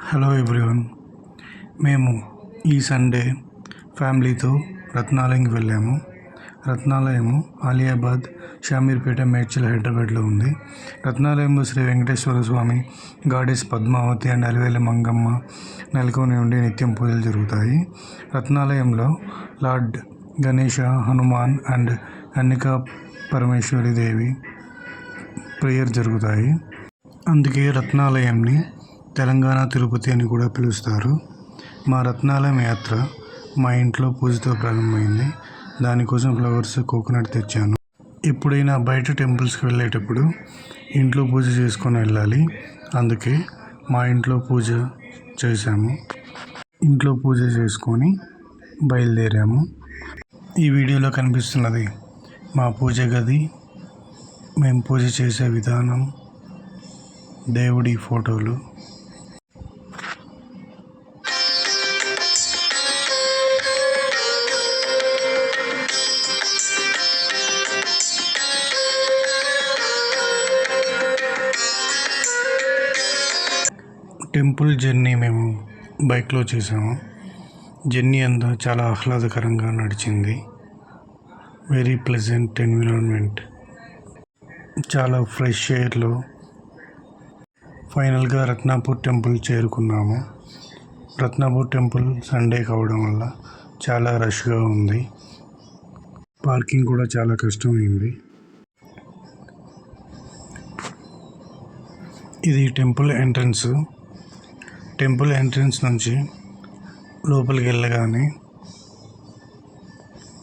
Hello everyone. మేము ఈ Sunday ఫ్యామిలీతో రత్నాలయంకి వెళ్ళాము. రత్నాలయము ఆలియాబాద్, షామీర్పేట, మేడ్చల్, హైదరాబాద్లో ఉంది. రత్నాలయంలో శ్రీ వెంకటేశ్వర స్వామి, గాడెస్ పద్మావతి అండ్ అలివేలి మంగమ్మ నెలకొని ఉండి నిత్యం పూజలు జరుగుతాయి. రత్నాలయంలో lord Ganesha, Hanuman and Kanyaka Parameswari Devi prayer జరుగుతాయి. అందుకే రత్నాలయంని తెలంగాణ తిరుపతి అని కూడా పిలుస్తారు. మా రత్నాలయం యాత్ర మా ఇంట్లో పూజతో ప్రారంభమైంది. దానికోసం ఫ్లవర్స్, కోకోనట్ తెచ్చాను. ఎప్పుడైనా బయట టెంపుల్స్కి వెళ్ళేటప్పుడు ఇంట్లో పూజ చేసుకొని వెళ్ళాలి. అందుకే మా ఇంట్లో పూజ చేశాము. ఇంట్లో పూజ చేసుకొని బయలుదేరాము. ఈ వీడియోలో కనిపిస్తున్నది మా పూజ గది, మేము పూజ చేసే విధానం, దేవుడి ఫోటోలు. టెంపుల్ జర్నీ మేము బైక్లో చేసాము. జర్నీ అంతా చాలా ఆహ్లాదకరంగా నడిచింది. వెరీ ప్లెజెంట్ ఎన్విరాన్మెంట్, చాలా ఫ్రెష్ ఎయిర్లో ఫైనల్గా రత్నాపూర్ టెంపుల్ చేరుకున్నాము. రత్నాపూర్ టెంపుల్ సండే కావడం వల్ల చాలా రష్గా ఉంది. పార్కింగ్ కూడా చాలా కష్టమైంది. ఇది టెంపుల్ ఎంట్రన్స్. టెంపుల్ ఎంట్రన్స్ నుంచి లోపలికి వెళ్ళగానే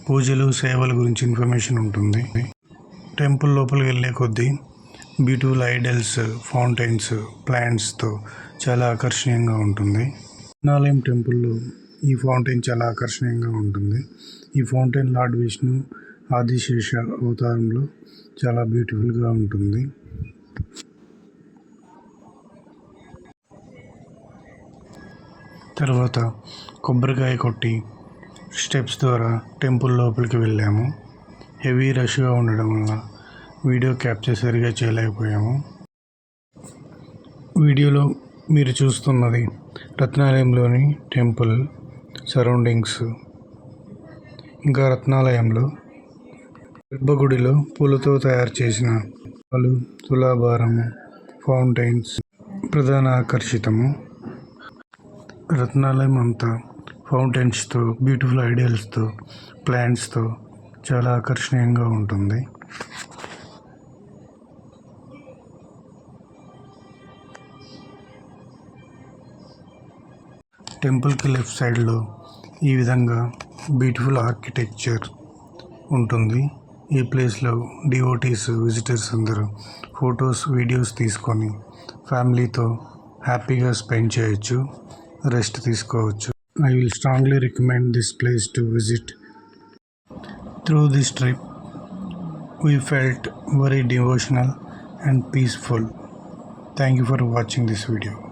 పూజలు, సేవల గురించి ఇన్ఫర్మేషన్ ఉంటుంది. టెంపుల్ లోపలికి వెళ్ళే కొద్దీ బ్యూటిఫుల్ ఐడల్స్, ఫౌంటైన్స్, ప్లాంట్స్తో చాలా ఆకర్షణీయంగా ఉంటుంది. రత్నాలయం టెంపుల్లో ఈ ఫౌంటైన్ చాలా ఆకర్షణీయంగా ఉంటుంది. ఈ ఫౌంటైన్ లార్డ్ విష్ణు ఆదిశేష అవతారంలో చాలా బ్యూటిఫుల్గా ఉంటుంది. తర్వాత కొబ్బరికాయ కొట్టి స్టెప్స్ ద్వారా టెంపుల్ లోపలికి వెళ్ళాము. హెవీ రష్గా ఉండడం వల్ల వీడియో క్యాప్చర్ సరిగా చేయలేకపోయాము. వీడియోలో మీరు చూస్తున్నది రత్నాలయంలోని టెంపుల్ సరౌండింగ్స్. ఇంకా రత్నాలయంలో గర్భగుడిలో పూలతో తయారు చేసిన పాలు, తులాభారము, ఫౌంటైన్స్ ప్రధాన ఆకర్షితము. రత్నాలయం అంతా ఫౌంటైన్స్తో, బ్యూటిఫుల్ ఐడియల్స్తో, ప్లాంట్స్తో చాలా ఆకర్షణీయంగా ఉంటుంది. టెంపుల్కి లెఫ్ట్ సైడ్లో ఈ విధంగా బ్యూటిఫుల్ ఆర్కిటెక్చర్ ఉంటుంది. ఈ ప్లేస్లో డివోటీస్, విజిటర్స్ అందరూ ఫొటోస్, వీడియోస్ తీసుకొని ఫ్యామిలీతో హ్యాపీగా స్పెండ్ చేయొచ్చు, రెస్ట్ తీసుకోవచ్చు. I will strongly recommend this place to visit. Through this trip, we felt very devotional and peaceful. Thank you for watching this video.